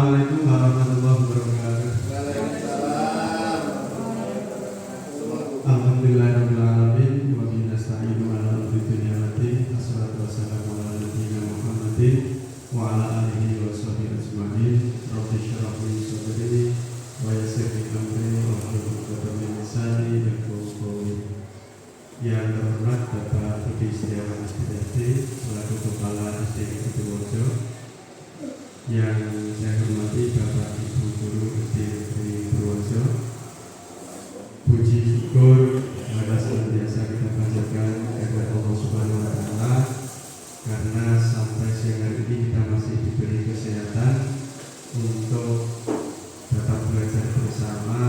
Assalamualaikum warahmatullahi wabarakatuh. Alhamdulillahirabbil alamin wa bihi nasta'inu ala umuri dunya waddin. Wassalatu wassalamu ala nabiyyina Muhammadin wa ala alihi wa sahbihi ajma'in. Rabbi shrah li sadri wa yassir li amri wahlul 'uqdatam min lisani yafqahu qawli. Yang terhormat Bapak Budi Setiawan SPDD selaku Kepala SD Negeri Purworejo, yang saya hormati Bapak Ibu Guru SD Negeri Purworejo, puji syukur mari senantiasa kita panjatkan kepada Allah Subhanahu wa Ta'ala, karena sampai siang hari ini kita masih diberi kesehatan untuk dapat belajar bersama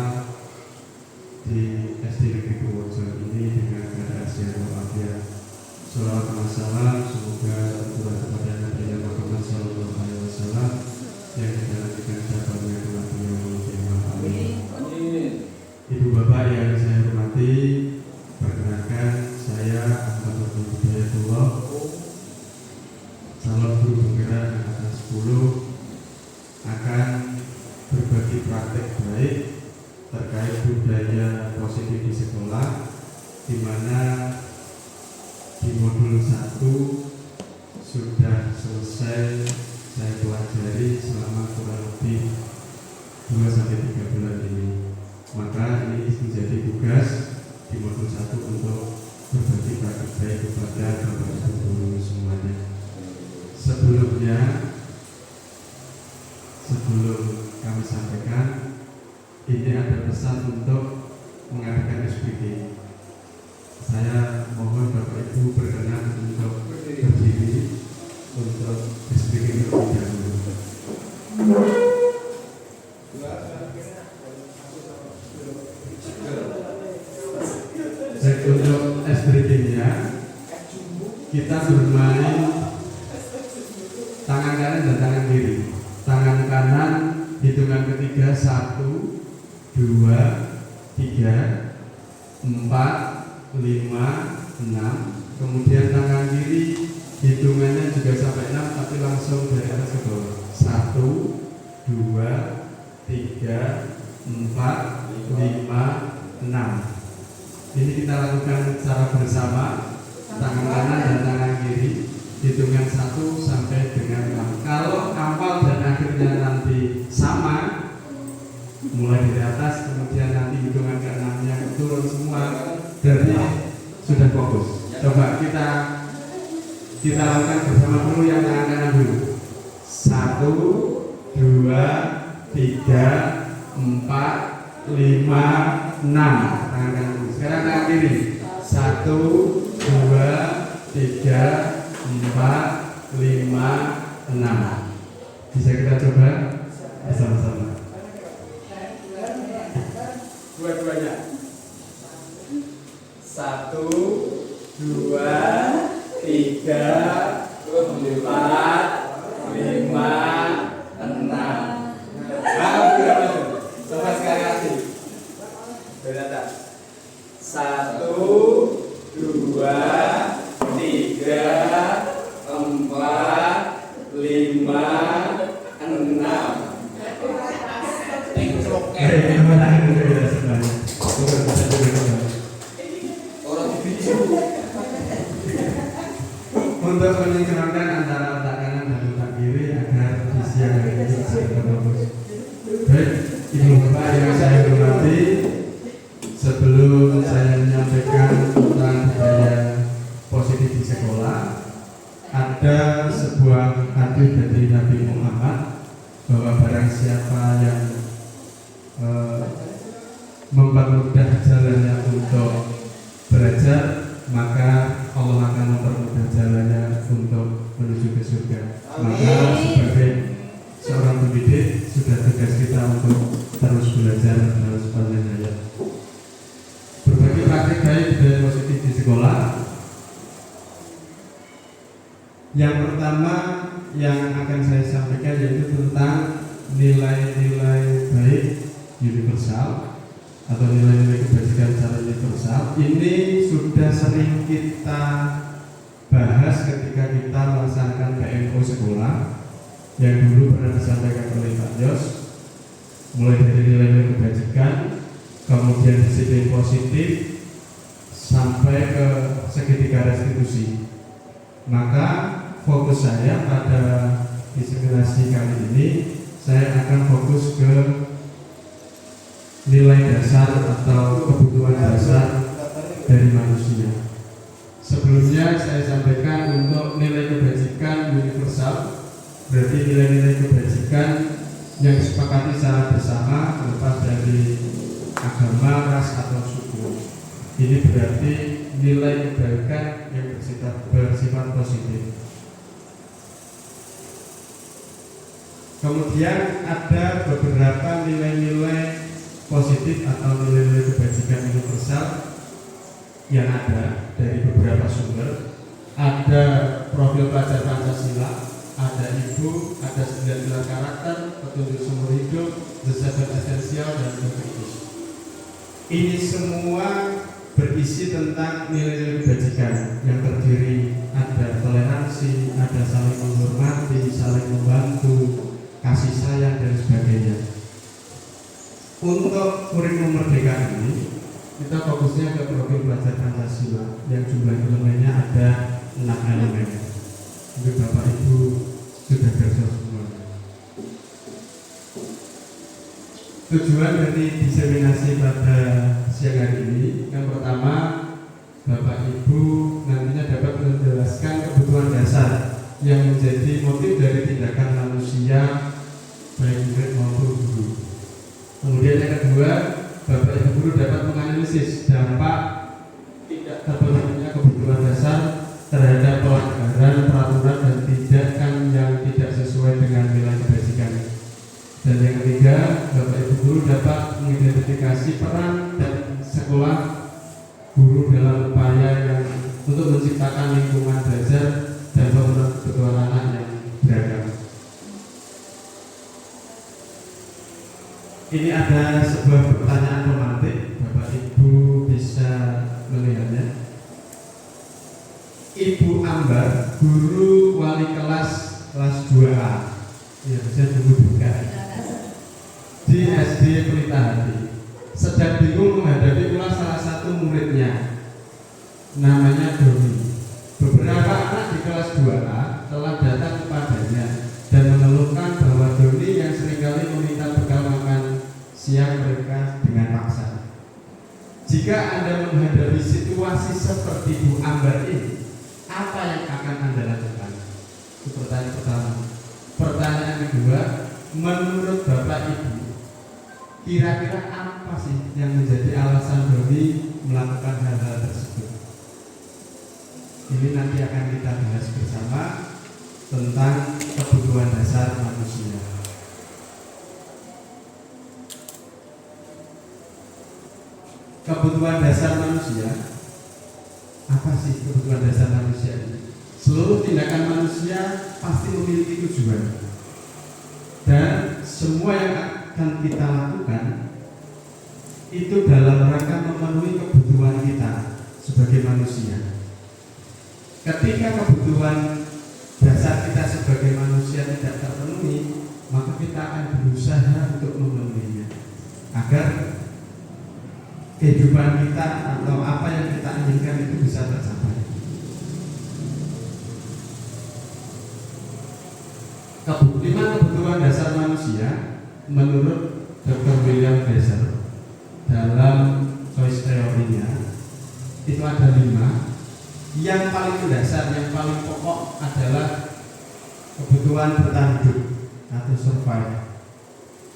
di SD Negeri Purworejo ini dengan keadaan sehat walafiat. Shalawat dan salam semoga tercurah kepada Nabi Muhammad SAW yang kita nantikan jawabannya kelak di yaumul qiyamah. Amin. Ibu bapak yang saya hormati, perkenalkan saya Ahmad Abdul Hidayatullah, calon guru penggerak angkatan 10, akan berbagi praktek baik terkait budaya positif di sekolah, di mana di modul 1 sudah selesai saya pelajari selama kurang lebih 2-3 bulan ini. Maka ini menjadi tugas di modul 1 untuk berbagi praktek baik kepada Bapak Ibu guru semuanya. Sebelum kami sampaikan, ini ada pesan untuk mengadakan SPG. Saya mohon Bapak Ibu berkenan untuk berdiri untuk SPG terlebih dahulu. Untuk SPG-nya kita bermain tangan kanan dan tangan kiri. Tangan kanan hitungan ketiga 1, 2, 3, 4, 5, 6. Kemudian tangan kiri hitungannya juga sampai 6, tapi langsung dari atas ke bawah. 1, 2, 3, 4, 5, 6. Ini kita lakukan secara bersama, tangan kanan dan tangan kiri, hitungan 1 sampai dengan 6. Kalau awal dan akhirnya nanti sama, mulai dari atas, kemudian nanti hitungan ke-6-nya turun semua, berarti sudah fokus. Coba kita lakukan bersama dulu yang tangan kanan dulu. 1, 2, 3, 4, 5, 6. Tangan kanan dulu. Sekarang tangan kiri. 1, 2, 3, 4, 5, 6. Bisa kita coba bersama-sama. Dua-duanya. 1, 2, 3, 4, 5, 6. Coba sekali lagi. Berada. 1, 2, 3, 4, 5, 6. Untuk menyinkronkan antara otak kanan dan otak kiri agar di siang hari ini bisa bagus. Baik, Ibu Bapak yang saya hormati, sebelum saya menyampaikan tentang budaya positif di sekolah, ada sebuah hadis dari Nabi Muhammad bahwa barang siapa yang mempermudah jalannya untuk belajar, maka Allah akan mempermudah jalannya untuk menuju ke surga. Maka sebagai seorang pendidik, sudah tugas kita untuk terus belajar dalam sepanjang hayat. Berbagi praktik baik dan positif di sekolah. Yang pertama yang akan saya sampaikan yaitu tentang nilai-nilai baik universal atau nilai-nilai kebajikan secara universal. Ini sudah sering kita bahas ketika kita melaksanakan PMO sekolah yang dulu pernah disampaikan oleh Pak Yos, mulai dari nilai-nilai kebajikan, kemudian disiplin positif, sampai ke segitiga restitusi. Maka fokus saya pada diseminasi kali ini, saya akan fokus ke nilai dasar atau kebutuhan dasar dari manusia. Sebelumnya saya sampaikan untuk nilai kebajikan universal, berarti nilai-nilai kebajikan yang disepakati secara bersama lepas dari agama, ras atau suku. Ini berarti nilai kebaikan yang bersifat positif. Kemudian ada beberapa nilai-nilai positif atau nilai-nilai kebajikan universal yang ada dari beberapa sumber. Ada profil pelajar Pancasila, ada ibu, ada 9 pilar karakter, petunjuk seumur hidup, the seven esensial, dan etos. Ini semua berisi tentang nilai-nilai kebajikan yang terdiri ada toleransi, ada saling menghormati, saling membantu, kasih sayang, dan sebagainya. Untuk kurikulum merdeka ini kita fokusnya ke profil pelajar Pancasila yang jumlah elemennya ada 6 elemen. Jadi Bapak Ibu sudah kerja semua. Tujuan dari diseminasi pada siang hari ini, yang pertama, Bapak Ibu nantinya dapat menjelaskan kebutuhan dasar yang menjadi motif dari tindakan manusia baik murid maupun guru. Kemudian yang kedua, Bapak Ibu guru dapat menganalisis dampak tidak terpenuhinya kebutuhan dasar terhadap pelanggaran peraturan dan tindakan yang tidak sesuai dengan nilai kebajikan. Dan yang ketiga, Bapak Ibu guru dapat mengidentifikasi peran dan sekolah guru dalam upaya yang untuk menciptakan lingkungan belajar dan pemenuhan kebutuhan anak yang beragam. Ini ada sebuah pertanyaan romantik, Bapak Ibu bisa melihatnya. Ibu Ambar, guru wali kelas 2A, ya saya tunggu buka, di SD Pelita Hati, sedang bingung menghadapi ulas salah satu muridnya, namanya Doni. Beberapa anak di kelas 2A telah datang kepadanya dan mengeluhkan bahwa Doni yang seringkali meminta bekal makan siang mereka dengan paksa. Jika Anda menghadapi situasi seperti Bu Ambar ini, apa yang akan Anda lakukan? Itu pertanyaan pertama. Pertanyaan kedua, menurut Bapak Ibu, kira-kira apa sih yang menjadi alasan Doni melakukan hal-hal tersebut? Ini nanti akan kita bahas bersama tentang kebutuhan dasar manusia. Kebutuhan dasar manusia, apa sih kebutuhan dasar manusia ini? Seluruh tindakan manusia pasti memiliki tujuan, dan semua yang akan kita lakukan itu dalam rangka memenuhi kebutuhan kita sebagai manusia. Ketika kebutuhan dasar kita sebagai manusia tidak terpenuhi, maka kita akan berusaha untuk memenuhinya agar kehidupan kita atau apa yang kita inginkan itu bisa tercapai. Lima kebutuhan dasar manusia menurut Dr. William Glasser dalam choice theory-nya itu ada 5. Yang paling mendasar, yang paling pokok adalah kebutuhan bertahan hidup atau survive.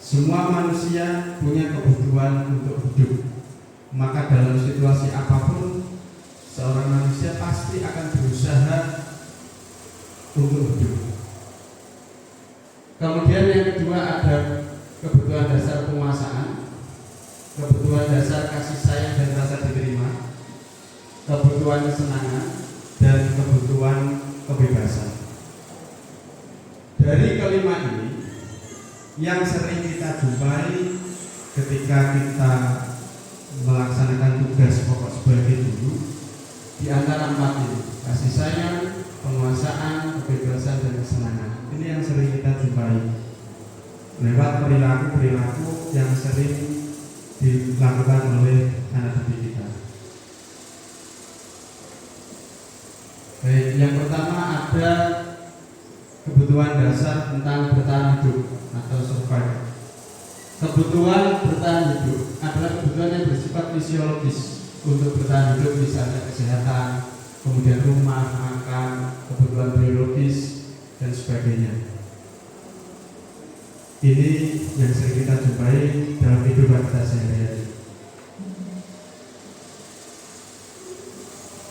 Semua manusia punya kebutuhan untuk hidup. Maka dalam situasi apapun, seorang manusia pasti akan berusaha untuk hidup. Kemudian yang kedua ada kebutuhan dasar penguasaan, kebutuhan dasar kasih sayang dan rasa diterima, kebutuhan kesenangan, dan kebutuhan kebebasan. Dari kelima ini, yang sering kita jumpai ketika kita melaksanakan tugas pokok sebagai guru, di antara 4 ini, kasih sayang, penguasaan, kebebasan, dan kesenangan. Ini yang sering kita jumpai. lewat perilaku-perilaku yang sering dilakukan oleh anak didik kita. Baik, yang pertama ada kebutuhan dasar tentang bertahan hidup atau survival. Kebutuhan bertahan hidup adalah kebutuhan yang bersifat fisiologis untuk bertahan hidup, misalnya kesehatan, kemudian rumah, makan, kebutuhan biologis, dan sebagainya. Ini yang sering kita jumpai dalam kehidupan kita sehari-hari.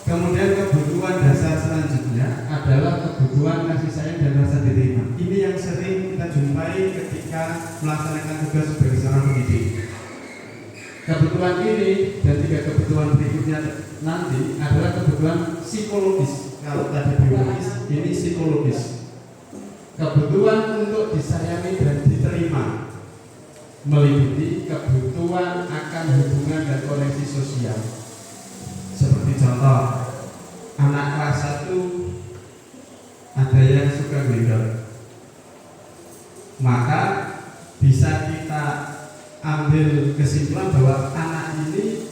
Kemudian kebutuhan dasar selanjutnya adalah kebutuhan kasih sayang dan rasa diterima. Ini yang sering kita jumpai ketika melaksanakan tugas sebagai seorang pendidik. Kebutuhan ini dan tiga kebutuhan berikutnya nanti adalah kebutuhan psikologis. Kalau tadi biologis, ini psikologis. Kebutuhan untuk disayangi dan diterima meliputi kebutuhan akan hubungan dan koneksi sosial. Seperti contoh, anak kelas 1 ada yang suka gendong, maka bisa kita ambil kesimpulan bahwa anak ini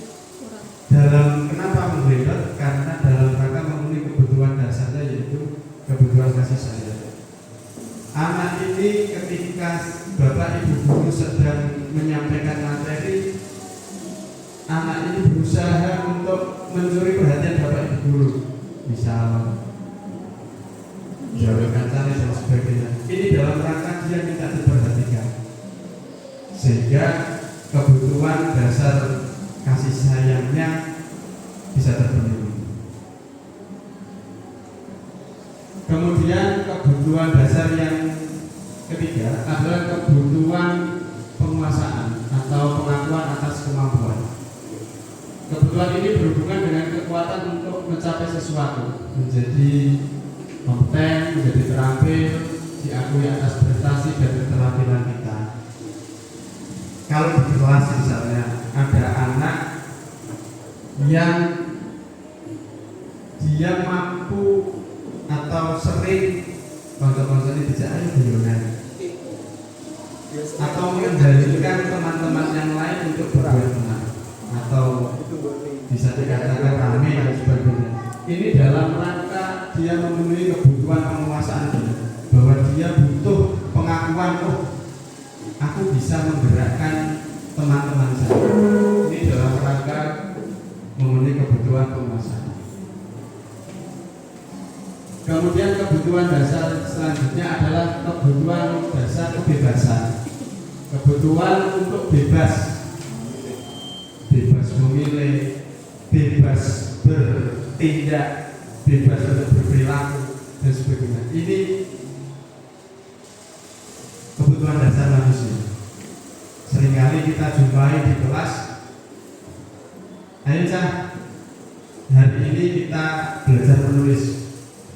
dalam kenapa menggendong, karena dalam rangka memenuhi kebutuhan dasarnya, yaitu kebutuhan kasih sayang. Anak ini ketika bapak ibu guru sedang menyampaikan materi, anak ini berusaha untuk mencuri perhatian bapak ibu guru, misal jawabkan tanya dan sebagainya. Ini dalam rangka dia minta diperhatikan, sehingga kebutuhan dasar kasih sayangnya bisa terpenuhi. Kemudian kebutuhan dasar yang ketiga adalah kebutuhan penguasaan atau pengakuan atas kemampuan. Kebutuhan ini berhubungan dengan kekuatan untuk mencapai sesuatu, menjadi kompeten, menjadi terampil, diakui atas prestasi dan keterampilan kita. Kalau di kelas misalnya ada anak yang dia mampu atau sering konco-konco dijak ayo guyonan atau mengendalikan teman-teman yang lain untuk berbuat benar, atau bisa dikatakan rame dan sebagainya. Ini dalam rangka dia memenuhi kebutuhan penguasaan dia, bahwa dia butuh pengakuan, oh aku bisa menggerakkan teman-teman saya. Ini dalam rangka memenuhi kebutuhan penguasaan. Kemudian kebutuhan dasar selanjutnya adalah kebutuhan dasar kebebasan. Kebutuhan untuk bebas memilih, bebas bertindak, bebas untuk berperilaku dan sebagainya. Ini kebutuhan dasar manusia. Seringkali kita jumpai di kelas, ayo Cah, hari ini kita belajar menulis.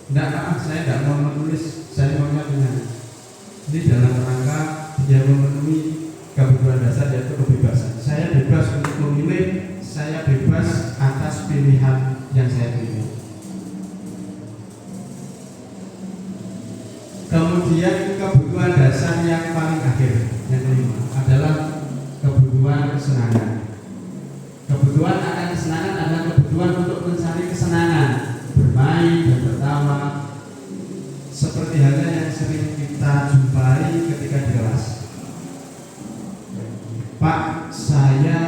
Enggak, saya tidak mau menulis, saya maunya menyanyi. Ini dalam rangka dia memenuhi kebutuhan dasar, yaitu kebebasan. Saya bebas untuk memilih, saya bebas atas pilihan yang saya pilih. Kemudian kebutuhan dasar yang paling akhir, yang kelima, adalah kebutuhan kesenangan. Kebutuhan akan kesenangan adalah kebutuhan untuk mencari kesenangan, bermain dan tertawa, seperti halnya yang sering kita jumpai ketika di kelas. Pak, saya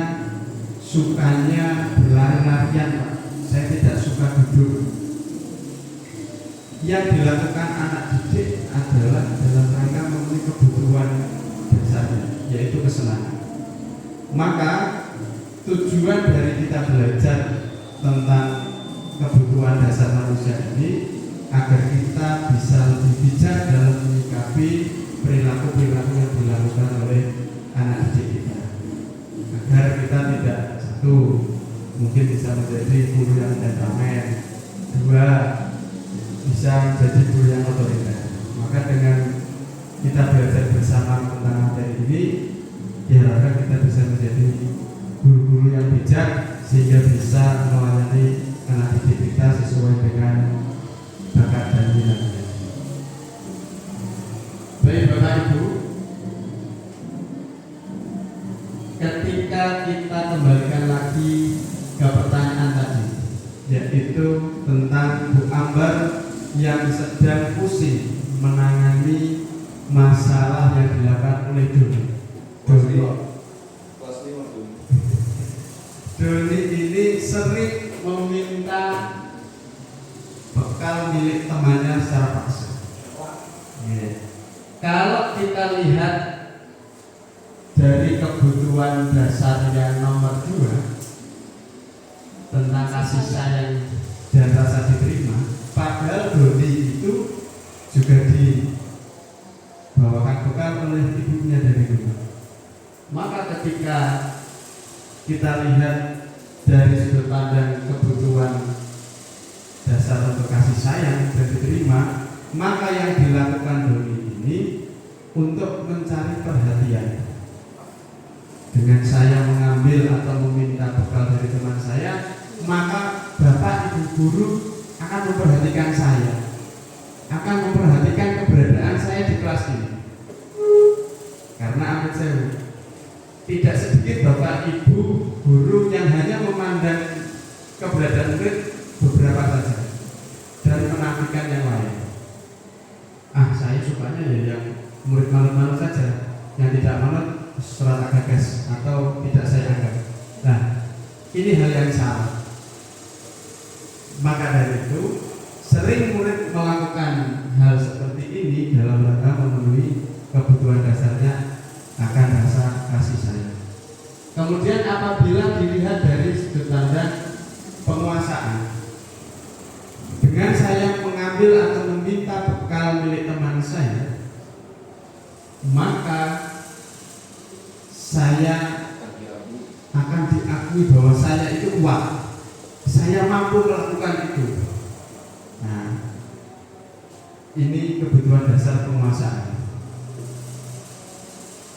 sukanya berlari-larian, Pak. Saya tidak suka duduk. Yang dilakukan anak didik adalah dalam rangka memenuhi kebutuhan dasarnya, yaitu kesenangan. Maka tujuan dari kita belajar tentang kebutuhan dasar manusia ini agar kita bisa lebih bijak dalam menyikapi perilaku-perilaku yang dilakukan oleh anak didik kita, agar kita tidak, satu, mungkin bisa menjadi guru yang temperamental, dua, bisa menjadi guru yang otoriter. Maka dengan kita belajar bersama tentang materi ini, diharapkan kita bisa menjadi guru-guru yang bijak, sehingga bisa melayani anak didik kita sesuai dengan bakat dan minatnya. Baik Bapak Ibu, ketika kita kembalikan lagi ke pertanyaan tadi, yaitu tentang Bu Ambar yang sedang pusing menangani masalah yang dilakukan oleh Doni. Doni ini sering meminta bekal milik temannya secara paksa. Kalau kita lihat dari kebutuhan dasar yang nomor 2 tentang kasih sayang dan rasa diterima, padahal Doni itu juga dibawakan bekal oleh ibunya dari rumah. Maka ketika kita lihat dari sudut pandang kebutuhan dasar untuk kasih sayang dan diterima, maka yang dilakukan Doni ini untuk mencari perhatian. Dengan saya mengambil atau meminta bekal dari teman saya, maka bapak ibu guru akan memperhatikan saya, akan memperhatikan keberadaan saya di kelas ini. Karena amat saya tidak sedikit bapak ibu guru yang hanya memandang keberadaan murid beberapa saja dan menafikan yang lain. Saya sukanya ya yang murid malu-malu saja, yang tidak manut surat gagas atau tidak saya anggap. Nah, ini hal yang salah. Maka dari itu sering murid melakukan hal seperti ini dalam rangka memenuhi kebutuhan dasarnya akan rasa kasih sayang. Kemudian apabila dilihat dari sudut pandang penguasaan, dengan saya mengambil atau meminta bekal milik teman saya, maka saya akan diakui bahwa saya itu kuat, saya mampu melakukan itu. Nah, ini kebutuhan dasar penguasaan.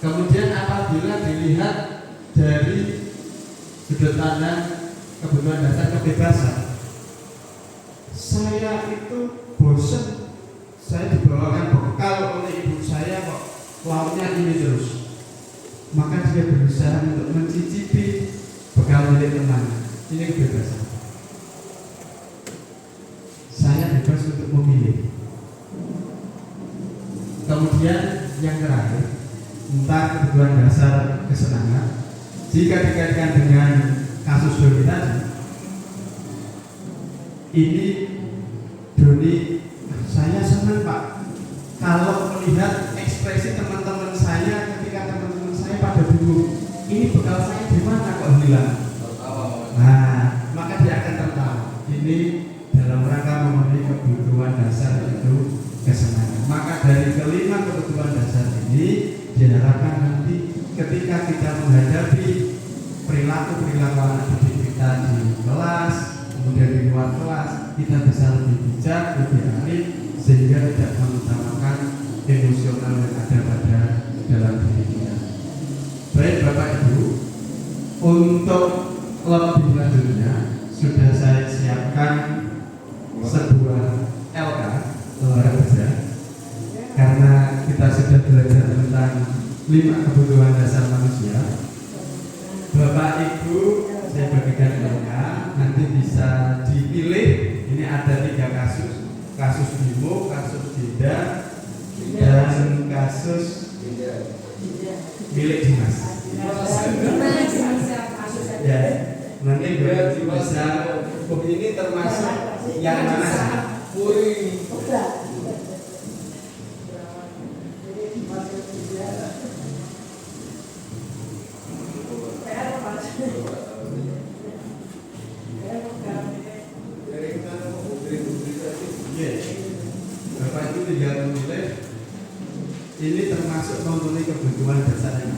Kemudian apabila dilihat dari sudut pandang kebutuhan dasar kebebasan, saya itu bosan, saya dibawakan bekal oleh ibu saya kok lauknya ini terus. Maka dia berusaha untuk mencicipi bekal milik teman. Ini kebebasan. Saya bebas untuk memilih. Kemudian yang terakhir, tentang kebutuhan dasar kesenangan. Jika dikaitkan dengan kasus Doni tadi, ini Doni, saya senang Pak kalau melihat ekspresi teman-teman saya ketika teman-teman saya pada bingung, ini bekal saya di mana kok hilang. Nah, maka dia akan tertawa. Ini dalam rangka memenuhi kebutuhan dasar itu kesenangan. Maka dari kelima kebutuhan dasar ini diharapkan nanti ketika kita menghadapi perilaku-perilaku anak didik kita di kelas, kemudian di luar kelas, kita bisa lebih bijak, lebih arif, sehingga tidak mengutamakan emosional yang ada pada dalam diri kita. Baik Bapak Ibu, untuk lebih lanjutnya sudah saya siapkan sebuah LK kerja, karena kita sudah belajar tentang 5 kebutuhan dasar manusia. Bapak Ibu, saya bagikan LK, nanti bisa dipilih. Ini ada 3 kasus: kasus Bimo, kasus Dinda, dan kasus milik Dimas. Ya, nanti bisa. Ini termasuk yang mana sih? Bapak itu tinggal memilih. Ini termasuk memenuhi kebutuhan dasarnya.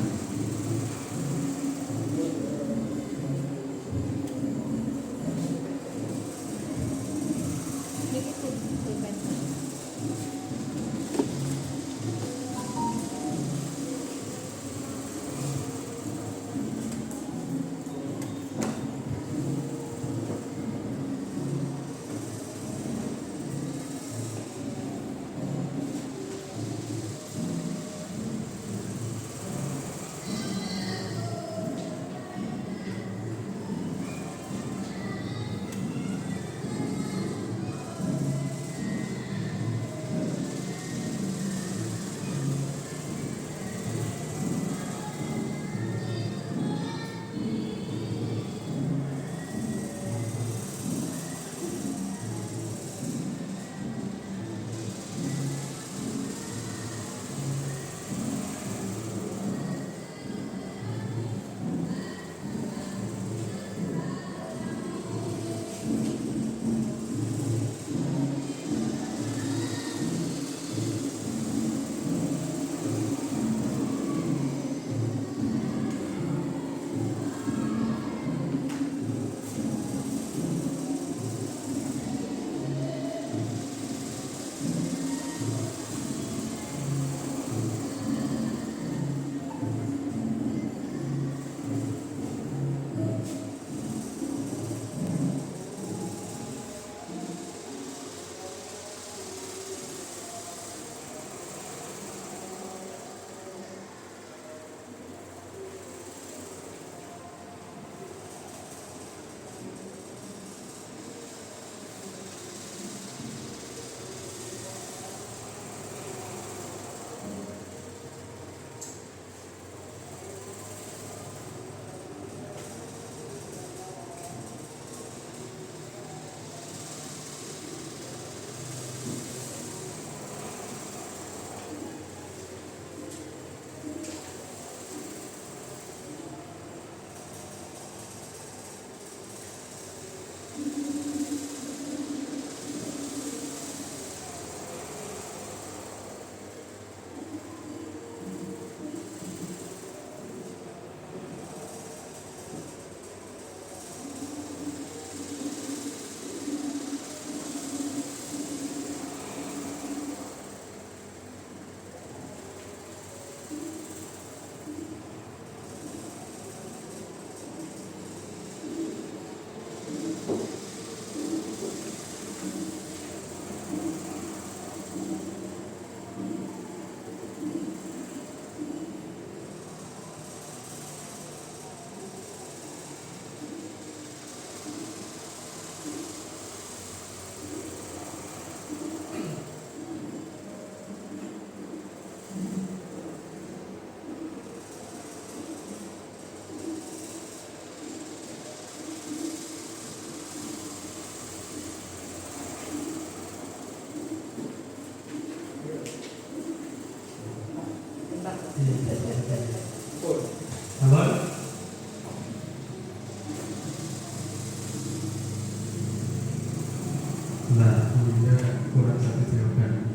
kurang satu jawaban.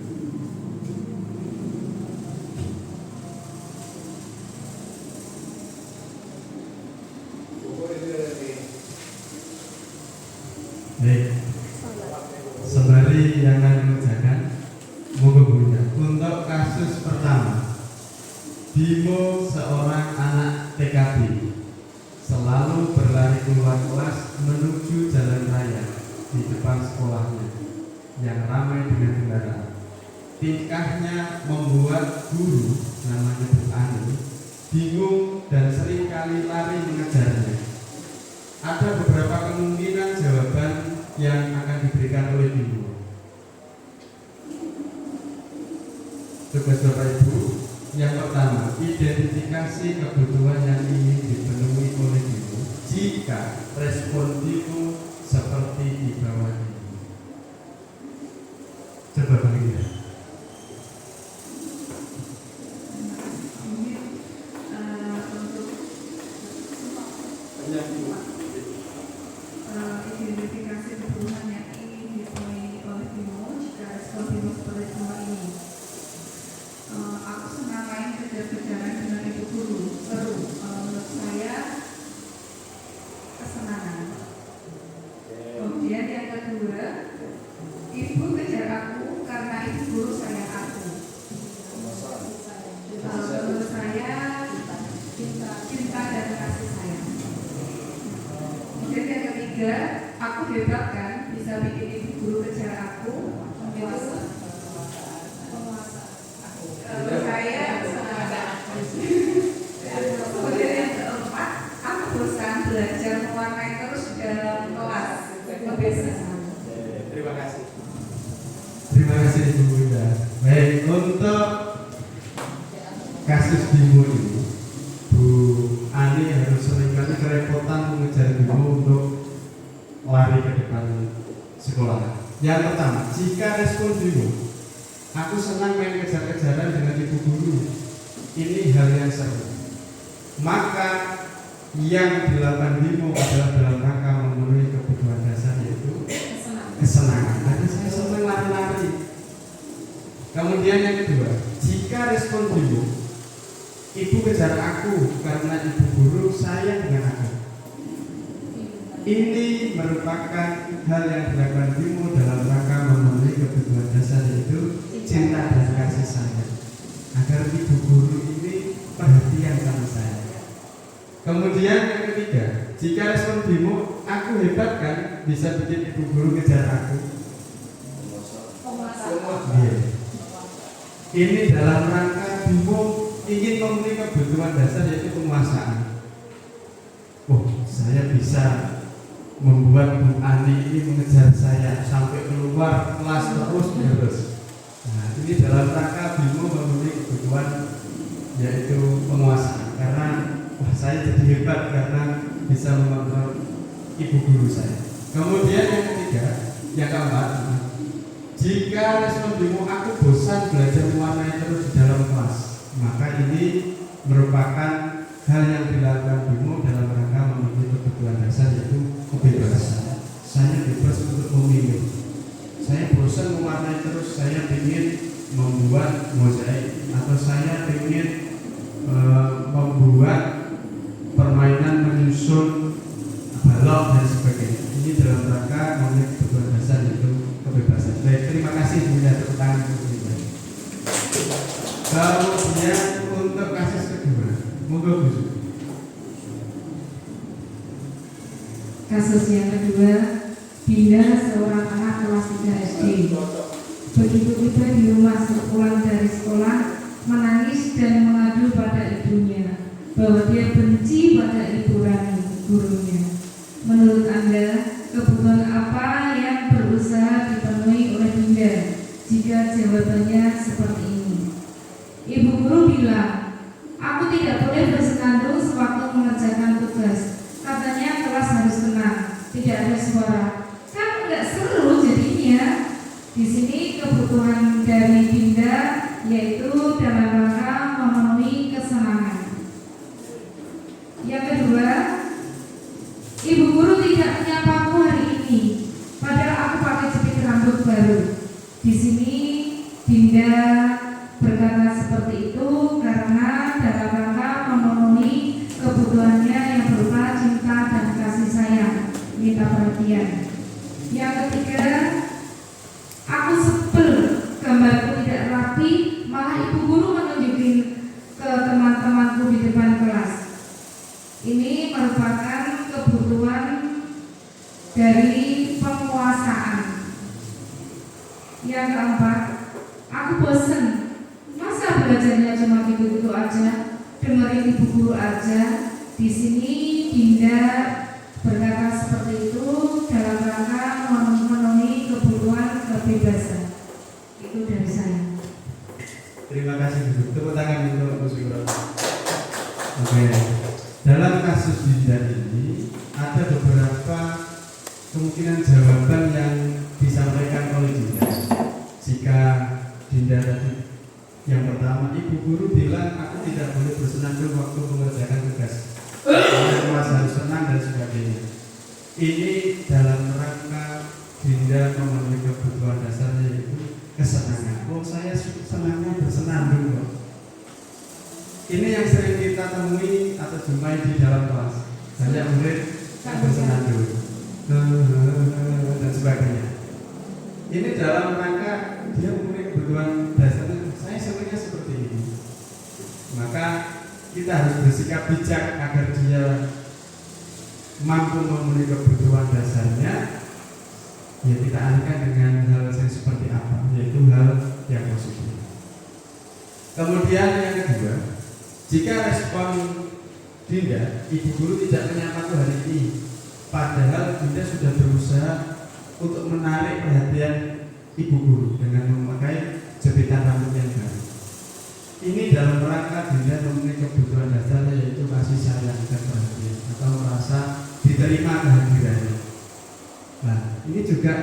Baik, sembari yang lain mengerjakan, moga Bunda. Untuk kasus pertama, Bimo seorang anak TKB selalu berlari keluar kelas menuju jalan raya di depan sekolahnya yang ramai dengan kendaraan. Tingkahnya membuat guru namanya Bu Ani bingung dan seringkali lari mengejarnya. Ada beberapa kemungkinan jawaban yang akan diberikan oleh Bimo. Tugas Bapak Ibu, yang pertama, identifikasi kebutuhan yang ingin dipenuhi oleh Bimo jika respon Bimo seperti di bawah ini. Coba bagi ya. Identifikasi kebutuhan yang ingin dipenuhi oleh Bimo jika respon Bimo seperti di bawah ini. Aku senang main kejar-kejaran dengan ibu guru, seru. Menurut saya kesenangan. Kemudian yang kedua, ibu kejar aku karena ibu guru sayang aku. Menurut saya cinta dan kasih sayang. Kemudian yang ketiga, aku hebat kan, bisa bikin ibu guru kejar aku. Saya kemudian yang keempat, aku bosan belajar mewarnai terus di dalam kelas. Kebiasaan. Terima kasih. Terima kasih Ibu Bunda. Baik, untuk kasus Bimo ini, Bu Ani harus seringkali kerepotan mengejar Bimo untuk lari ke depan sekolah. Yang pertama, jika respon Bimo, aku senang main kejar-kejaran dengan ibu guru, ini hal yang seru. Maka yang dilakukan Bimo adalah dalam rangka memenuhi kebutuhan dasar, yaitu kesenangan. Karena saya senang lari-lari. Kemudian yang kedua, jika respon Bimo, ibu kejar aku karena ibu guru sayang dengan aku, ini merupakan hal yang dilakukan Bimo dalam rangka memenuhi kebutuhan dasar, yaitu cinta dan kasih sayang, agar ibu guru ini perhatian sama saya. Kemudian yang ketiga, jika respon Bimo, aku hebat kan, bisa bikin ibu guru kejar aku. Ini dalam rangka Bimo ingin memenuhi kebutuhan dasar, yaitu penguasaan. Oh, saya bisa membuat Bu Ani ini mengejar saya sampai keluar kelas terus. Nah, ini dalam rangka Bimo memenuhi kebutuhan, yaitu penguasaan. Karena wah, saya jadi hebat karena bisa mengontrol ibu guru saya. Kemudian yang ketiga, yang keempat, jika respon Bimo, aku bosan belajar mewarnai terus di dalam kelas, maka ini merupakan hal yang dilakukan Bimo dalam rangka memenuhi kebutuhan dasar, yaitu kebebasan. Saya bebas untuk memilih. Saya bosan mewarnai terus, saya ingin membuat mozaik, atau saya ingin membuat permainan menyusun balok dan sebagainya. Ini dalam rangka memenuhi kebutuhan dasar, yaitu kebebasan. Baik, terima kasih Bunda, tepuk tangan untuk Bunda. Kemudian untuk kasus kedua, moga Bu. Kasus yang kedua, Binda seorang anak kelas 3 SD. Begitu tiba di rumah sepulang dari sekolah, menangis dan mengadu pada ibunya bahwa dia benci pada Ibu Rani, gurunya. Menurut Anda, kebutuhan apa yang berusaha dipenuhi oleh Binda jika jawabannya seperti ini? Ibu guru bilang, aku tidak boleh bersenandung sewaktu mengerjakan tugas. Katanya kelas harus tenang, tidak ada suara. Kan nggak seru jadinya. Di sini kebutuhan dari Binda yaitu dalam rangka memenuhi kesenangan. Yang kedua, ibu guru tidak menyapaku hari ini, padahal aku pakai jepit rambut baru. Di perhatian. Yang ketiga, aku sebel gambarku tidak rapi, malah ibu guru menunjukin ke teman-temanku di depan kelas. Ini merupakan kebutuhan dari penguasaan. Yang keempat, aku bosen. Masa belajarnya cuma gitu-gitu aja, dengerin ibu guru aja. Di sini Dinda berkata seperti itu dalam rangka memenuhi kebutuhan kebebasan. Itu dari saya. Terima kasih Bu. Tepuk tangan untuk Bu Sugro. Oke. Dalam kasus Dinda ini ada beberapa kemungkinan jawaban yang disampaikan oleh Dinda. Jika Dinda tadi yang pertama, ibu guru bilang aku tidak boleh bersenandung waktu mengerjakan tugas. Kelas harus senang dan sebagainya. Ini dalam rangka Dinda memenuhi kebutuhan dasarnya yaitu kesenangan. Oh, saya senangnya bersenandung kok. Ini yang sering kita temui atau jumpai di dalam kelas. Banyak murid yang bersenandung dan sebagainya. Ini dalam rangka dia memenuhi kebutuhan dasarnya. Saya sebenarnya seperti ini. Maka kita harus bersikap bijak agar dia mampu memenuhi kebutuhan dasarnya. Ya kita alihkan dengan hal yang seperti apa, yaitu hal yang positif. Kemudian yang kedua, jika respon Dinda, ibu guru tidak menyapa hari ini, padahal Dinda sudah berusaha untuk menarik perhatian ibu guru dengan memakai jepitan rambut yang baru. Ini dalam rangka Dinda memenuhi kebutuhan dasarnya yaitu kasih sayang dan perhatian atau merasa diterima kehadirannya. Nah, ini juga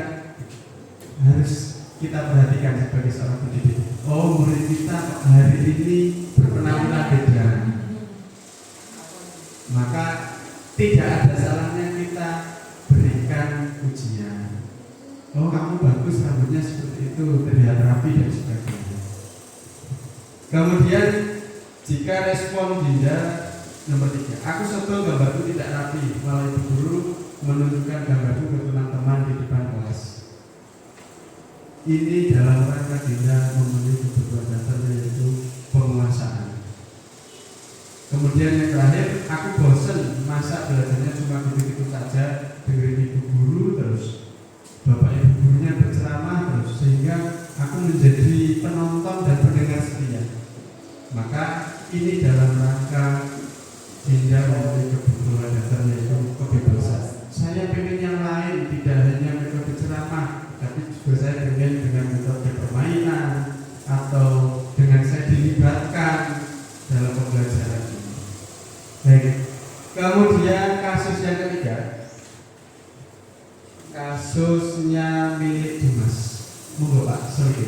harus kita perhatikan sebagai seorang pendidik. Oh, murid kita hari ini berpenampilan beda. Maka tidak ada salahnya kita berikan ujian. Oh, kamu bagus rambutnya seperti itu, terlihat rapi dan sebagainya. Kemudian jika respon Dinda nomor 3, aku sebel gambarku tidak rapi, malah ibu guru menunjukkan gambarku ke teman-teman di depan kelas. Ini dalam rangka Dinda memenuhi kebutuhan dasarnya yaitu penguasaan. Kemudian yang terakhir, aku bosen masa belajarnya cuma gitu-gitu saja, dengerin ibu guru terus, bapak ibu gurunya berceramah terus, sehingga aku menjadi penonton dan pendengar setia. Maka ini dalam rangka Dinda memenuhi kebutuhan dasarnya yaitu kebebasan. Saya pengen yang lain, tidak hanya metode ceramah, tapi juga saya pengen dengan metode permainan atau dengan saya dilibatkan dalam pembelajaran ini. Baik. Kemudian kasus yang ketiga, kasusnya milik Dimas. Monggo Pak, sorry.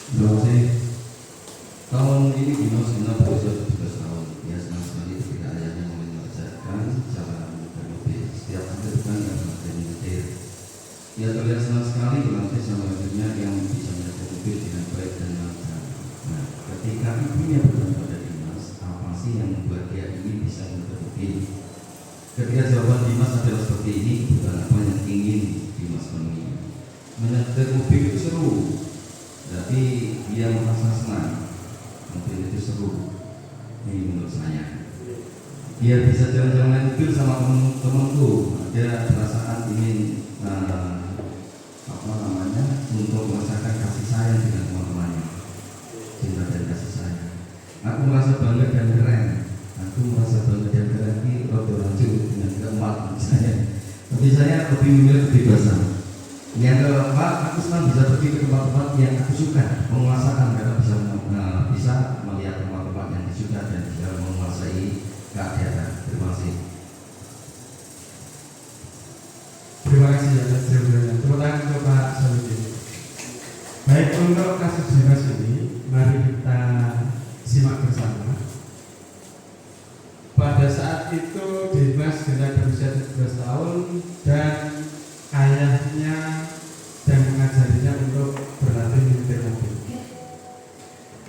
Terima kasih. Tahun ini Dimas genap berusia 17 tahun. Dia senang sekali ketika ayahnya mengajarkan cara mengejar mobil. Setiap akhir bulan yang mengajarkan menyetir. Dia terlihat senang sekali berlatih sama ibunya yang bisa menyetir mobil dengan baik dan lancar. Nah, ketika ibunya bertanya pada Dimas, apa sih yang membuat dia ini bisa menyetir mobil? Ketika jawaban Dimas adalah seperti ini, bukan apa yang ingin Dimas penuhi. Menyetir mobil itu seru, tapi dia merasa senang. Mobil itu seru, ini menurut saya. Dia bisa jalan-jalan naik mobil sama teman-temanku. Dia perasaan ingin untuk merasakan kasih sayang dengan teman-temannya, cinta dan kasih sayang. Aku merasa bangga dan keren. Aku merasa bangga dan keren ini rodo lanjut dengan keempat misalnya. Tapi saya lebih memilih kebebasan. Yang keempat, aku senang bisa pergi ke tempat-tempat yang aku suka, menguasakan karena bisa melihat tempat-tempat yang disuka dan bisa menguasai keadaan. Terima kasih. Terima kasih atas jawabannya. Tepuk tangan untuk Pak Saluddin. Baik, untuk kasus Dimas ini, mari kita simak bersama. Pada saat itu Dimas sudah berusia 17 tahun dan ayahnya dan mengajarinya untuk berlatih menyetir mobil.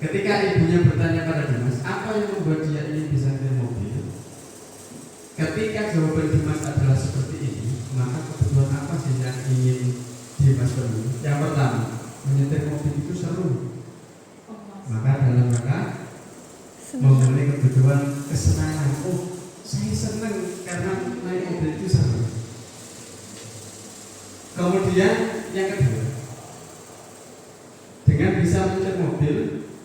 Ketika ibunya bertanya pada Dimas, apa yang membuat dia ini bisa menyetir mobil? ketika jawaban Dimas adalah seperti ini, maka kebutuhan apa sih yang ingin Dimas penuhi? Yang pertama, menyetir mobil itu seru. Maka dalam rangka memenuhi kebutuhan kesenangan. Oh, saya senang karena naik mobil itu seru. Kemudian yang kedua, dengan bisa menyetir mobil,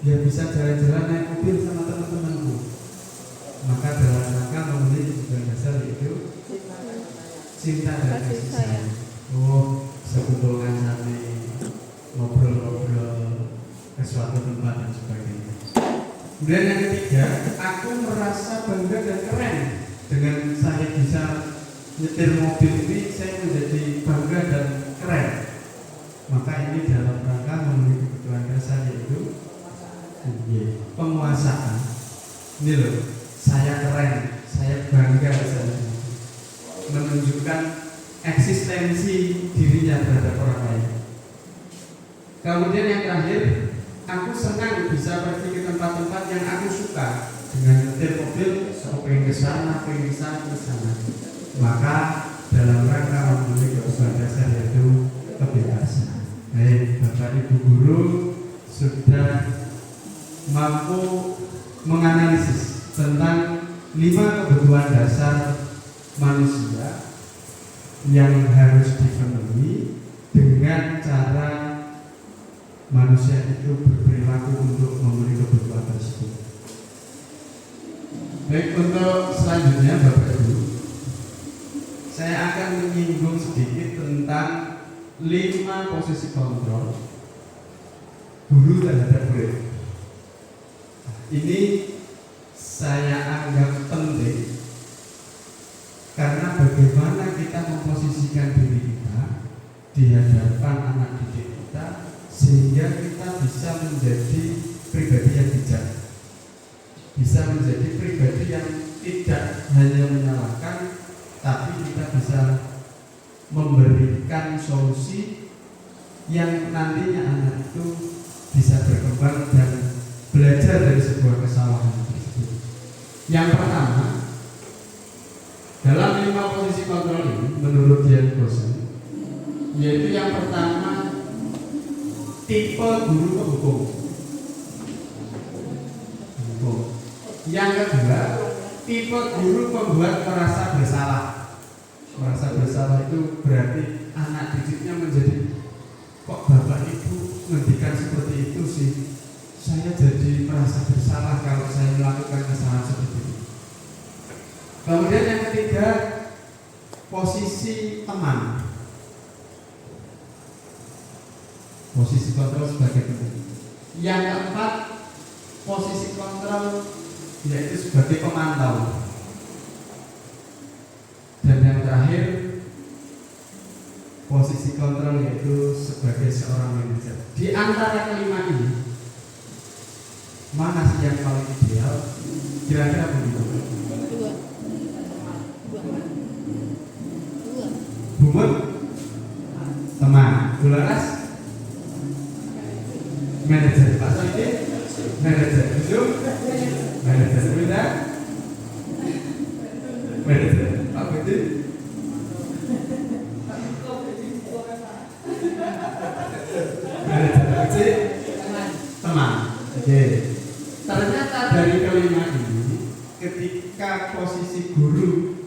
dia bisa jalan-jalan naik mobil sama teman-temanku. Maka dalam rangka memenuhi kebutuhan dasar yaitu cinta dan kasih sayang. Oh, sekumpulkan sampai ngobrol-ngobrol ke suatu tempat dan sebagainya. Kemudian yang ketiga, aku merasa bangga dan keren dengan saya bisa nyetir mobil ini. Saya menjadi bangga dan keren. Maka ini dalam rangka memenuhi kebutuhan dasar yaitu penguasaan. Ini loh, saya keren, saya bangga misalnya, menunjukkan eksistensi dirinya terhadap orang lain. Kemudian yang terakhir, aku senang bisa pergi ke tempat-tempat yang aku suka dengan nyetir mobil. Aku pengen ke sana, pengen ke sana, ke sana. Maka dalam rangka memenuhi kebutuhan dasar yaitu kebebasan. Baik, Bapak Ibu guru sudah mampu menganalisis tentang 5 kebutuhan dasar manusia yang harus dipenuhi dengan cara manusia itu berperilaku untuk memenuhi kebutuhan tersebut. Baik, untuk selanjutnya Bapak Ibu, saya akan menyinggung sedikit tentang 5 posisi kontrol guru terhadap murid. Ini saya anggap penting karena bagaimana kita memposisikan diri kita di hadapan anak didik kita sehingga kita bisa menjadi pribadi yang bijak, bisa menjadi pribadi yang tidak hanya menyalahkan, tapi kita bisa memberikan solusi yang nantinya anak itu bisa berkembang dan belajar dari sebuah kesalahan tersebut. Yang pertama, dalam 5 posisi kontrol ini menurut Dian Bosen, yaitu yang pertama, tipe guru penghukum. Yang kedua, tipe guru pembuat merasa bersalah. Merasa bersalah itu berarti anak didiknya menjadi, kok bapak ibu ngendikan seperti itu sih, saya jadi merasa bersalah kalau saya melakukan kesalahan seperti itu. Kemudian yang ketiga, posisi teman. Posisi kontrol sebagai teman. Yang keempat, posisi kontrol yaitu sebagai pemantau. Dan yang terakhir, posisi kontrol yaitu sebagai seorang manajer. Di antara kelima ini, mana sih yang paling ideal? Kira-kira begitu. Bumut, teman. Bularas, manajer. Pak Soidin, manajer. Ujung, manajer. Bunda, manajer. Pak Budi, manajer. Teman. Oke. Ternyata dari kelima ini, ketika posisi guru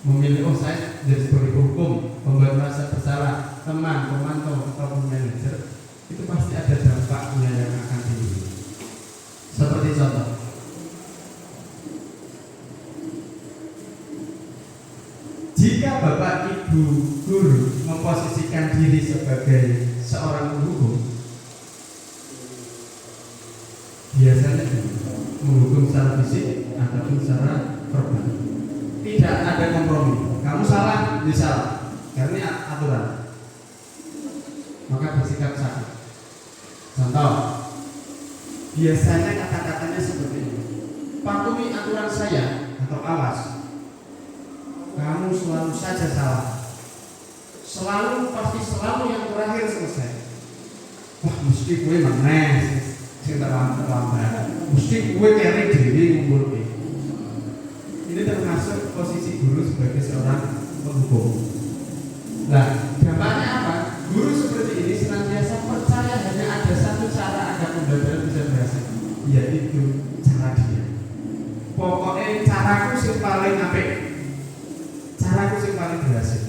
memilih, oh saya jadi sebagai hukum, pembuat merasa bersalah, teman, pemantau, ataupun manajer, itu pasti ada dampaknya yang akan timbul. Seperti contoh, jika bapak ibu guru memposisikan diri sebagai seorang hukum, biasanya menghukum secara fisik ataupun secara verbal. Tidak ada kompromi. Kamu salah, dia salah. Karena ini aturan. Maka bersikap sakit. Contoh, biasanya kata-katanya seperti ini: patuhi aturan saya, atau awas, kamu selalu saja salah. Selalu, pasti selalu yang terakhir selesai. Wah, mesti gue meneh sing terlambat. Mesti gue kere dhewe ngumpulke. Ini termasuk posisi guru sebagai seorang penghukum. Nah, dampaknya apa? Guru seperti ini senantiasa percaya hanya ada satu cara agar pembelajaran bisa berhasil, yaitu cara dia. Pokoknya caraku yang paling apik, caraku yang paling berhasil.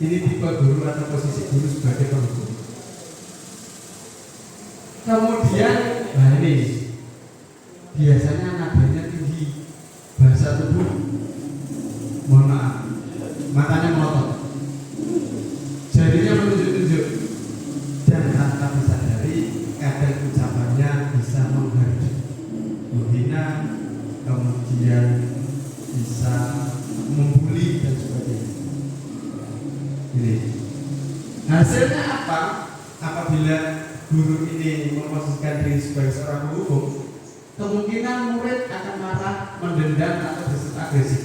Ini tipe guru atau posisi guru sebagai penghukum. Kemudian, nah ini biasanya nadanya tinggi, bahasa tubuh, mohon maaf, matanya melotot, jarinya menunjuk-nunjuk, dan tanpa disadari kadang ucapannya bisa menghardik, menghina, kemudian bisa membuli dan sebagainya. Ini hasilnya apa? Apabila guru ini memposisikan diri sebagai seorang penghukum, kemungkinan murid akan marah, mendendam atau bersikap agresif.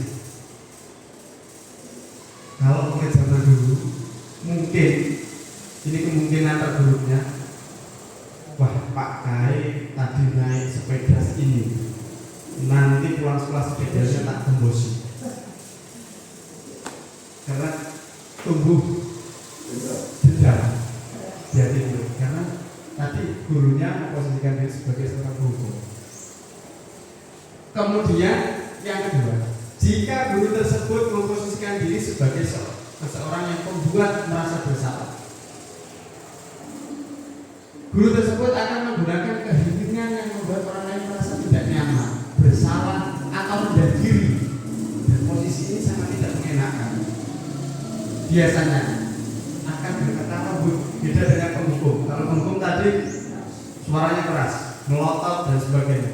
Kalau murid zaman dulu, mungkin ini kemungkinan terburuknya, wah Pak Kai tadi naik sepeda ini, nanti pulang sekolah sepedanya tak tembosi, karena tumbuh dendam di hati murid, karena tadi gurunya memposisikan diri sebagai seorang penghukum. Kemudian yang kedua, jika guru tersebut memposisikan diri sebagai seseorang yang pembuat merasa bersalah, guru tersebut akan menggunakan keheningan yang membuat orang lain merasa tidak nyaman, bersalah, atau rendah diri. Dan posisi ini sangat tidak mengenakan. Biasanya akan berkata lembut, beda dengan penghukum. Kalau penghukum tadi suaranya keras, melotot dan sebagainya.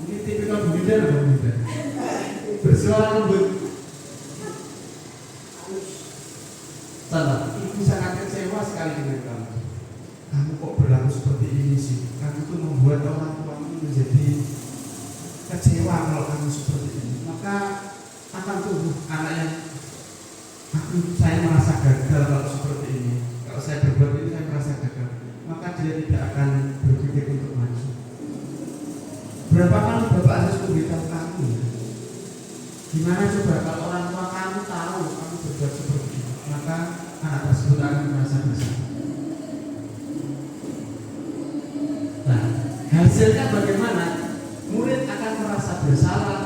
Ini tipikal Buddha atau Buddha? Bersuara lembut. Salah, ibu sangat kecewa sekali dengan kamu. Kamu kok berlaku seperti ini sih? Kamu tuh membuat orang tuamu menjadi kecewa kalau kamu seperti ini. Maka akan tumbuh anak yang saya merasa gagal kalau seperti ini. Kalau saya berbuat ini saya merasa gagal. Maka dia tidak akan berpikir untuk maju. Berapa kali Bapak harus memberitahu kamu? Gimana coba kalau orang tua kamu tahu kamu berbuat seperti ini? Maka anak tersebut akan merasa bersalah. Nah, hasilnya bagaimana? Murid akan merasa bersalah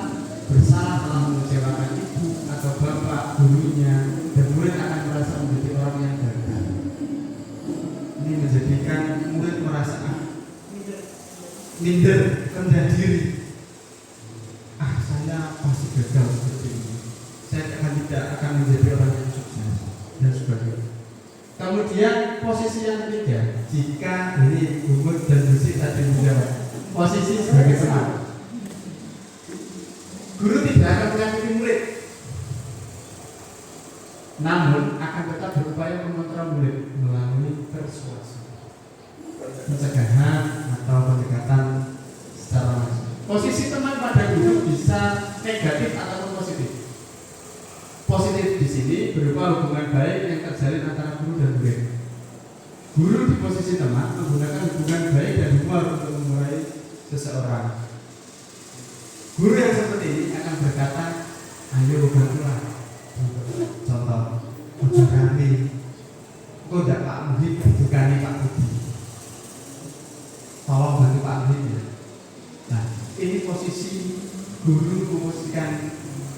telah mengecewakan ibu atau bapak, gurunya, dan murid akan merasa menjadi orang yang gagal. Ini menjadikan murid merasa minder, rendah diri. Saya pasti gagal seperti ini. Saya tidak akan menjadi orang yang sukses dan sebagainya. Kemudian posisi yang ketiga, jika ini bumut dan bersih tadi menjawab, posisi sebagai teman. Guru tidak akan menyakiti murid, namun akan tetap berupaya mengontrol murid melalui persuasi, pencegahan atau pendekatan secara langsung. Posisi teman pada guru bisa negatif ataupun positif. Positif di sini berupa hubungan baik yang terjalin antara guru dan murid. Guru di posisi teman menggunakan hubungan baik dan humor untuk memulai seseorang. Guru yang seperti ini akan berkata, ayo bantulah. Contoh, bujukani, kok tidak Pak Muhid, bujukani Pak Budi. Tolong bantu Pak Muhid ya. Nah, ini posisi guru memposisikan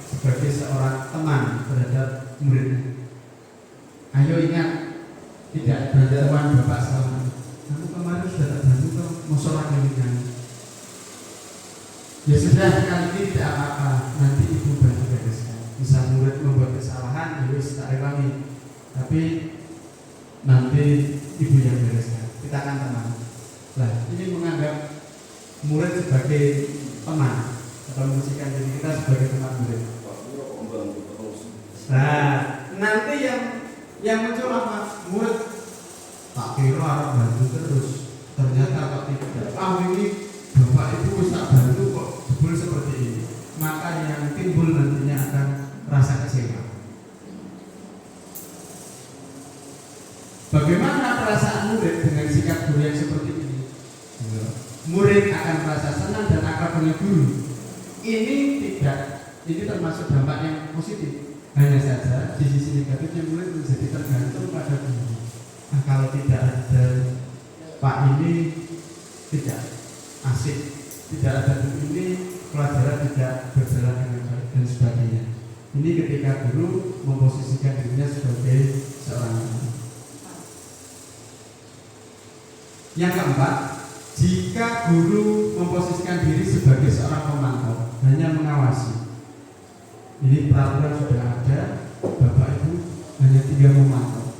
sebagai seorang teman terhadap murid. Ayo ingat, tidak ada teman Bapak selama ini. Kamu kemarin sudah tak bantu ke musola ini. Ya sudah, kali ini tidak apa-apa, nanti ibu bantu bereskan. Bisa murid membuat kesalahan, ibu tak rewangi, tapi nanti ibu yang bereskan. Kita akan teman. Nah, ini menganggap murid sebagai teman atau memposisikan diri kita sebagai teman murid. Nah, nanti yang muncul apa? Murid tak kira harus bantu terus, ternyata kok tidak. Ini Bapak Ibu tak bantu kok jebul seperti ini. Maka yang timbul nantinya akan rasa kecewa. Bagaimana perasaan murid dengan sikap guru yang seperti ini? Murid akan merasa senang dan akrab dengan guru. Ini tidak ini termasuk dampak yang positif. Hanya saja di sisi negatifnya murid menjadi tergantung pada guru. Nah, kalau tidak ada Pak ini tidak asik, tidak ada guru ini pelajaran tidak berjalan dengan baik dan sebagainya. Ini ketika guru memposisikan dirinya sebagai seorang guru. Yang keempat, jika guru memposisikan diri sebagai seorang pemantau, hanya mengawasi. Ini peraturan sudah ada, Bapak Ibu hanya tinggal memantau.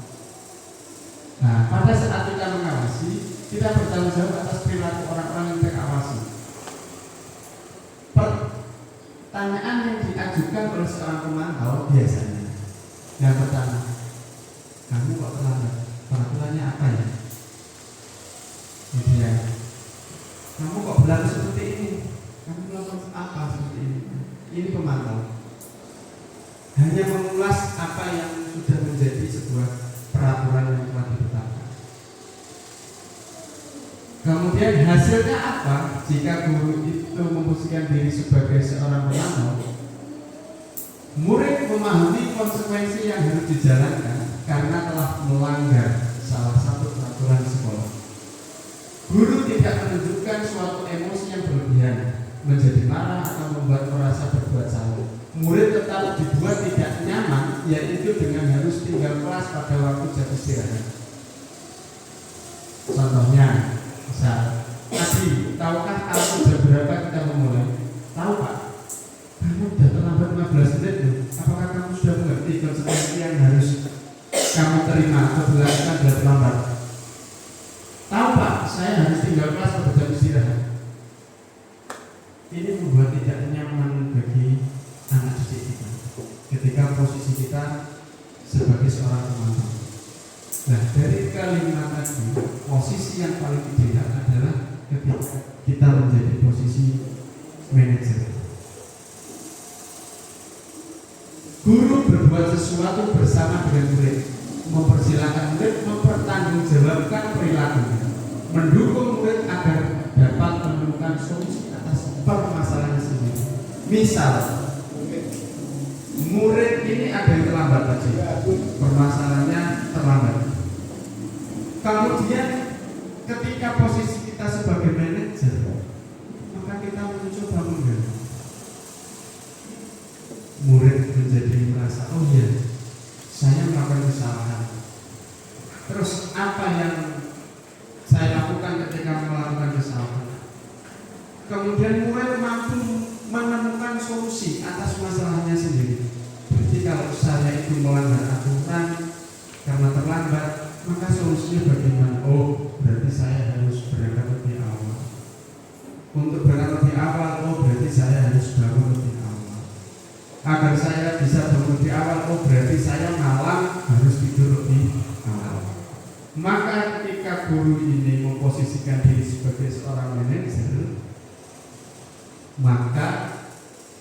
Nah, pada saat kita mengawasi, kita bertanggung jawab atas perilaku orang-orang yang kita awasi. Pertanyaan yang diajukan oleh seorang pemantau biasanya yang pertama, kamu kok terlambat? Peraturannya apa ya? Kemudian, kamu kok berlaku seperti ini? Kamu melakukan apa seperti ini? Ini pemantau. Hanya mengulas apa yang sudah menjadi sebuah peraturan yang telah ditetapkan. Kemudian hasilnya apa jika guru itu memposisikan diri sebagai seorang pemantau? Murid memahami konsekuensi yang harus dijalankan karena telah melanggar salah satu peraturan sekolah. Guru tidak menunjukkan suatu emosi yang berlebihan, menjadi marah atau membuat merasa berbuat salah. Murid tetap dibuat tidak nyaman, yaitu dengan harus tinggal kelas pada waktu jam istirahat. Contohnya, misal, tadi, tahukah kamu jam berapa kita memulai? Tahu Pak, kamu sudah terlambat 15 menit loh. Apakah kamu sudah mengerti konsekuensi yang harus kamu terima apabila kita sudah terlambat? Tahu Pak, saya harus tinggal kelas pada jam istirahat. Ini membuat tidak nyaman bagi anak didik kita ketika posisi kita sebagai seorang pemantau. Nah, dari kalimat tadi, posisi yang paling ideal adalah ketika kita menjadi posisi manajer. Guru berbuat sesuatu bersama dengan murid, mempersilahkan murid mempertanggungjawabkan perilakunya, mendukung murid agar dapat menemukan solusi atas permasalahan sendiri. Misal, murid ini ada yang terlambat tadi, permasalahannya terlambat. Kemudian ketika posisi kita sebagai manajer, maka kita mencoba mengganti. Murid menjadi merasa, oh iya, saya melakukan kesalahan. Terus apa yang saya lakukan ketika melakukan kesalahan? Kemudian murid mampu menemukan solusi atas masalahnya sendiri. Berarti kalau saya itu melanggar aturan karena terlambat, maka solusinya bagaimana? Oh, berarti saya harus berangkat lebih awal. Untuk berangkat lebih awal, oh berarti saya harus bangun lebih awal. Agar saya bisa bangun lebih awal, oh berarti saya malam harus tidur lebih awal. Maka ketika guru ini memposisikan diri sebagai seorang manajer, maka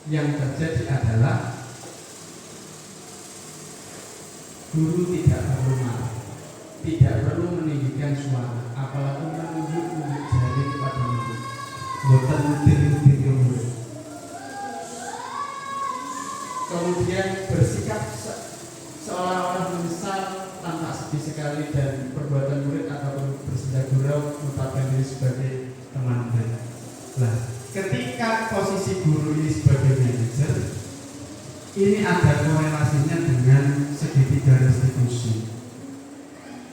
yang terjadi adalah guru tidak perlu marah, tidak perlu meninggikan suara, apalagi menunjuk jari kepada murid, boten mudir-mudir ke murid. Kemudian bersikap seolah-olah menyesal tanpa sedih sekali dan perbuatan murid ataupun bersedia gurau menetapkan diri sebagai teman murid. Nah, ketika posisi guru ini sebagai manajer, ini ada korelasinya dengan segitiga restitusi.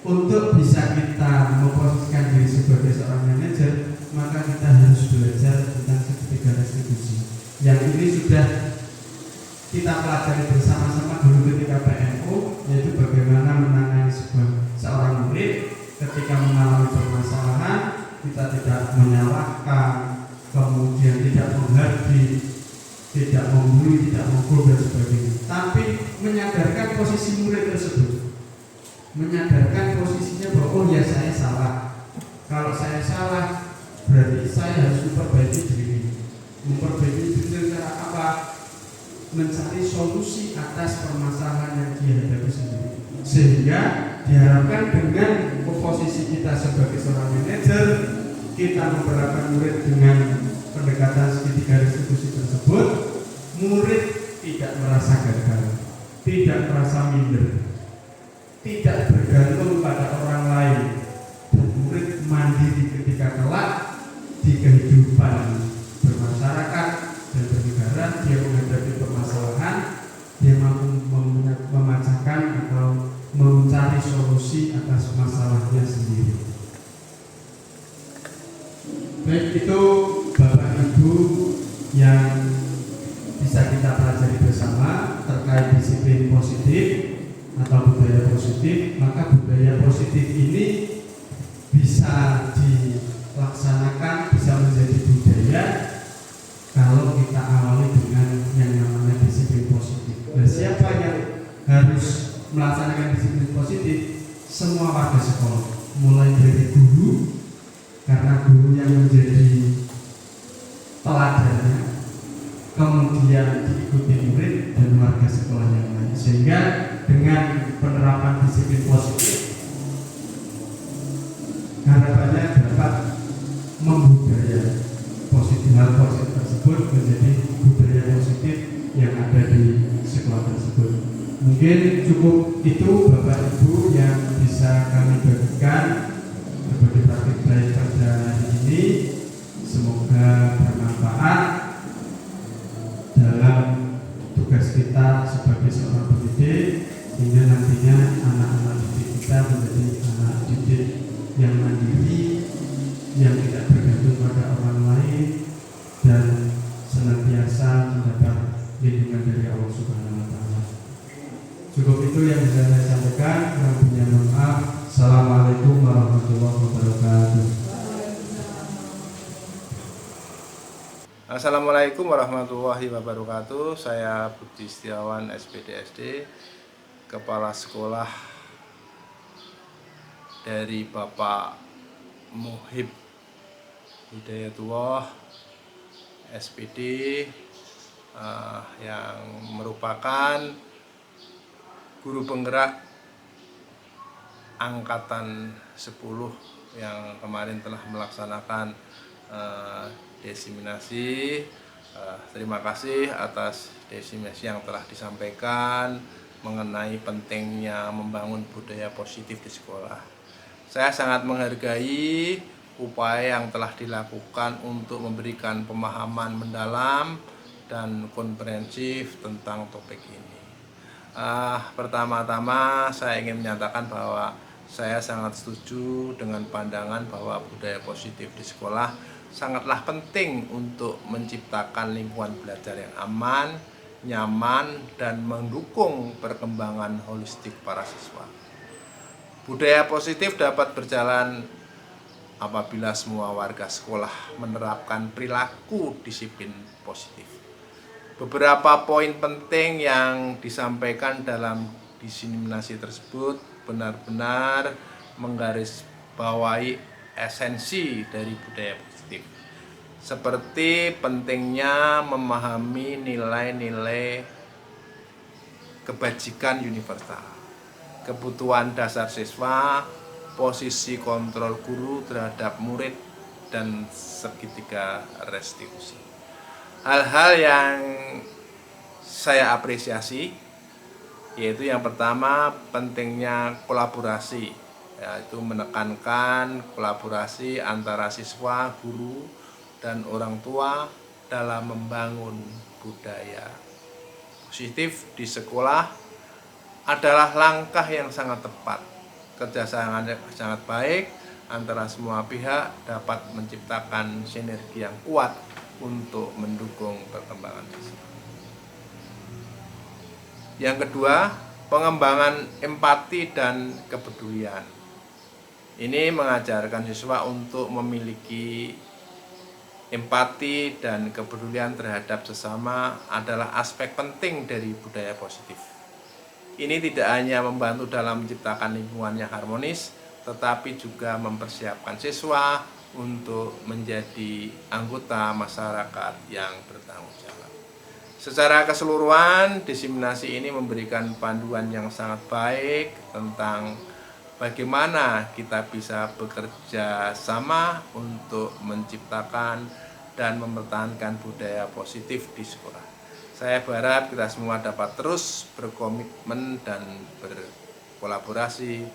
Untuk bisa kita memposisikan diri sebagai seorang manajer, maka kita harus belajar tentang segitiga restitusi. Yang ini sudah kita pelajari bersama-sama dulu ketika PMO, yaitu bagaimana menangani seorang murid ketika mengalami permasalahan. Kita tidak menyalahkan, kemudian tidak menghardi, tidak membuli, tidak memukul dan sebagainya, tapi menyadarkan posisi murid tersebut, menyadarkan posisinya bahwa oh ya saya salah. Kalau saya salah, berarti saya harus memperbaiki diri. Memperbaiki diri secara apa? Mencari solusi atas permasalahan yang dihadapi sendiri. Sehingga diharapkan dengan posisi kita sebagai seorang manajer, kita memperlakukan murid dengan pendekatan segitiga restitusi tersebut, murid tidak merasa gagal, tidak merasa minder, tidak bergantung pada orang lain, dan murid mandiri ketika kelak di kehidupan bermasyarakat dan bernegara. Dia menghadapi permasalahan, dia mampu memecahkan atau mencari solusi atas masalahnya sendiri. Baik itu Bapak Ibu yang bisa kita pelajari bersama terkait disiplin positif atau budaya positif, maka budaya positif ini bisa dilaksanakan, bisa menjadi budaya kalau kita awali dengan yang namanya disiplin positif. Nah, siapa yang harus melaksanakan disiplin positif? Semua warga sekolah, mulai dari guru, karena guru yang menjadi teladannya, kemudian diikuti murid dan warga sekolah yang lain. Sehingga dengan penerapan disiplin positif, harapannya dapat membudaya positif, hal positif tersebut menjadi budaya positif yang ada di sekolah tersebut. Mungkin cukup itu Bapak Ibu yang bisa kami bagikan sebagai praktik baik pada hari ini. Semoga bermanfaat dalam tugas kita sebagai seorang pendidik, sehingga nantinya anak-anak didik kita menjadi anak didik yang mandiri, yang tidak bergantung pada orang lain, dan senantiasa mendapat lindungan dari Allah Subhanahu wa Ta'ala. Cukup itu yang bisa saya sampaikan. Kurang lebihnya mohon maaf. Assalamualaikum warahmatullahi wabarakatuh. Assalamualaikum warahmatullahi wabarakatuh. Saya Budi Setiawan, SPDSD, Kepala Sekolah dari Bapak Muhib Hidayatullah, SPD, yang merupakan guru penggerak Angkatan 10 yang kemarin telah melaksanakan desiminasi. Terima kasih atas desiminasi yang telah disampaikan mengenai pentingnya membangun budaya positif di sekolah. Saya sangat menghargai upaya yang telah dilakukan untuk memberikan pemahaman mendalam dan komprehensif tentang topik ini. Pertama-tama saya ingin menyatakan bahwa saya sangat setuju dengan pandangan bahwa budaya positif di sekolah sangatlah penting untuk menciptakan lingkungan belajar yang aman, nyaman, dan mendukung perkembangan holistik para siswa. Budaya positif dapat berjalan apabila semua warga sekolah menerapkan perilaku disiplin positif. Beberapa poin penting yang disampaikan dalam disiminasi tersebut benar-benar menggarisbawahi esensi dari budaya positif, seperti pentingnya memahami nilai-nilai kebajikan universal, kebutuhan dasar siswa, posisi kontrol guru terhadap murid, dan segitiga restitusi. Hal-hal yang saya apresiasi yaitu yang pertama, pentingnya kolaborasi, yaitu menekankan kolaborasi antara siswa, guru, dan orang tua dalam membangun budaya positif di sekolah adalah langkah yang sangat tepat. Kerjasama sangat baik antara semua pihak dapat menciptakan sinergi yang kuat untuk mendukung perkembangan siswa. Yang kedua, pengembangan empati dan kepedulian. Ini mengajarkan siswa untuk memiliki empati dan kepedulian terhadap sesama adalah aspek penting dari budaya positif. Ini tidak hanya membantu dalam menciptakan lingkungan yang harmonis, tetapi juga mempersiapkan siswa untuk menjadi anggota masyarakat yang bertanggung jawab. Secara keseluruhan, disiminasi ini memberikan panduan yang sangat baik tentang bagaimana kita bisa bekerja sama untuk menciptakan dan mempertahankan budaya positif di sekolah. Saya berharap kita semua dapat terus berkomitmen dan berkolaborasi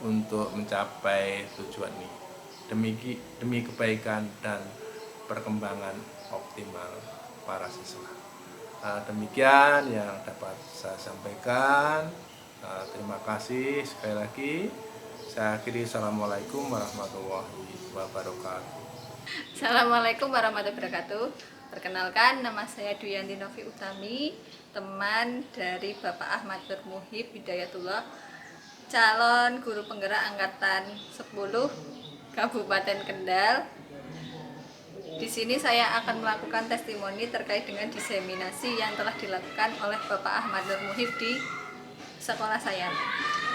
untuk mencapai tujuan ini demi kebaikan dan perkembangan optimal para siswa. Demikian yang dapat saya sampaikan. Terima kasih sekali lagi. Saya akhiri. Assalamualaikum warahmatullahi wabarakatuh. Assalamualaikum warahmatullahi wabarakatuh. Perkenalkan, nama saya Duyanti Novi Utami, teman dari Bapak Ahmad Nur Muhib Hidayatullah, calon guru penggerak angkatan 10 Kabupaten Kendal. Di sini saya akan melakukan testimoni terkait dengan diseminasi yang telah dilakukan oleh Bapak Ahmad Nur Muhib di sekolah saya.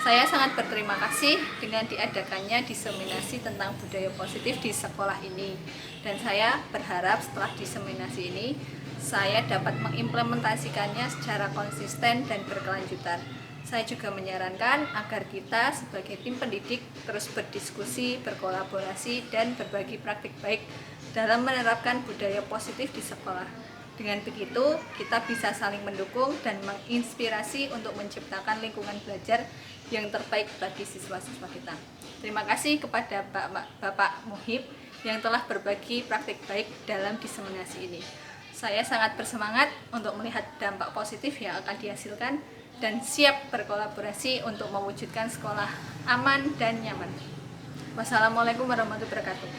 Saya sangat berterima kasih dengan diadakannya diseminasi tentang budaya positif di sekolah ini. Dan saya berharap setelah diseminasi ini, saya dapat mengimplementasikannya secara konsisten dan berkelanjutan. Saya juga menyarankan agar kita sebagai tim pendidik terus berdiskusi, berkolaborasi, dan berbagi praktik baik dalam menerapkan budaya positif di sekolah. Dengan begitu, kita bisa saling mendukung dan menginspirasi untuk menciptakan lingkungan belajar yang terbaik bagi siswa-siswa kita. Terima kasih kepada Bapak Muhib yang telah berbagi praktik baik dalam diseminasi ini. Saya sangat bersemangat untuk melihat dampak positif yang akan dihasilkan dan siap berkolaborasi untuk mewujudkan sekolah aman dan nyaman. Wassalamualaikum warahmatullahi wabarakatuh.